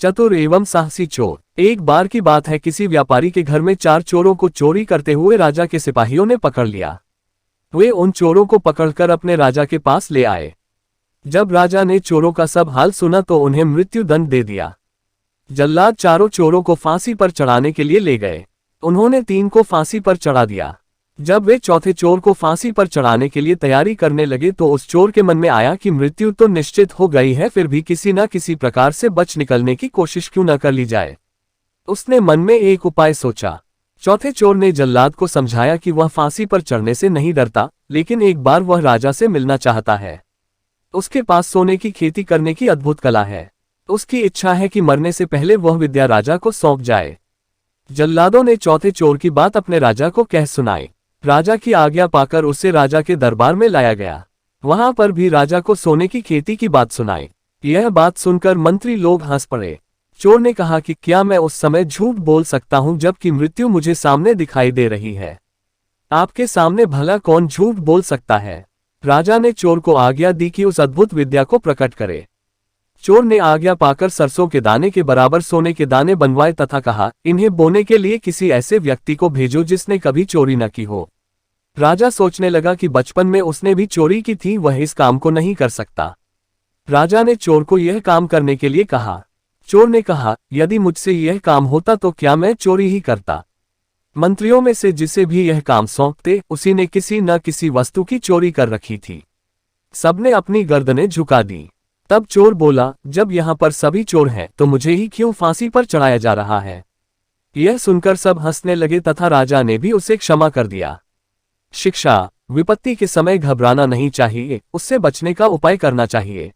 चतुर एवं साहसी चोर। एक बार की बात है, किसी व्यापारी के घर में 4 चोरों को चोरी करते हुए राजा के सिपाहियों ने पकड़ लिया। वे उन चोरों को पकड़कर अपने राजा के पास ले आए। जब राजा ने चोरों का सब हाल सुना तो उन्हें मृत्यु दंड दे दिया। जल्लाद चारों चोरों को फांसी पर चढ़ाने के लिए ले गए। उन्होंने 3 को फांसी पर चढ़ा दिया। जब वे चौथे चोर को फांसी पर चढ़ाने के लिए तैयारी करने लगे तो उस चोर के मन में आया कि मृत्यु तो निश्चित हो गई है, फिर भी किसी न किसी प्रकार से बच निकलने की कोशिश क्यों न कर ली जाए। उसने मन में एक उपाय सोचा। चौथे चोर ने जल्लाद को समझाया कि वह फांसी पर चढ़ने से नहीं डरता, लेकिन एक बार वह राजा से मिलना चाहता है। उसके पास सोने की खेती करने की अद्भुत कला है। उसकी इच्छा है कि मरने से पहले वह विद्या राजा को सौंप जाए। जल्लादों ने चौथे चोर की बात अपने राजा को कह सुनाई। राजा की आज्ञा पाकर उसे राजा के दरबार में लाया गया। वहां पर भी राजा को सोने की खेती की बात सुनाई। यह बात सुनकर मंत्री लोग हंस पड़े। चोर ने कहा कि क्या मैं उस समय झूठ बोल सकता हूं जबकि मृत्यु मुझे सामने दिखाई दे रही है। आपके सामने भला कौन झूठ बोल सकता है। राजा ने चोर को आज्ञा दी कि उस अद्भुत विद्या को प्रकट करे। चोर ने आज्ञा पाकर सरसों के दाने के बराबर सोने के दाने बनवाए तथा कहा, इन्हें बोने के लिए किसी ऐसे व्यक्ति को भेजो जिसने कभी चोरी न की हो। राजा सोचने लगा कि बचपन में उसने भी चोरी की थी, वह इस काम को नहीं कर सकता। राजा ने चोर को यह काम करने के लिए कहा। चोर ने कहा, यदि मुझसे यह काम होता तो क्या मैं चोरी ही करता। मंत्रियों में से जिसे भी यह काम सौंपते उसी ने किसी न किसी वस्तु की चोरी कर रखी थी। सबने अपनी गर्दनें झुका दी। तब चोर बोला, जब यहाँ पर सभी चोर हैं तो मुझे ही क्यों फांसी पर चढ़ाया जा रहा है। यह सुनकर सब हंसने लगे तथा राजा ने भी उसे क्षमा कर दिया। शिक्षा: विपत्ति के समय घबराना नहीं चाहिए, उससे बचने का उपाय करना चाहिए।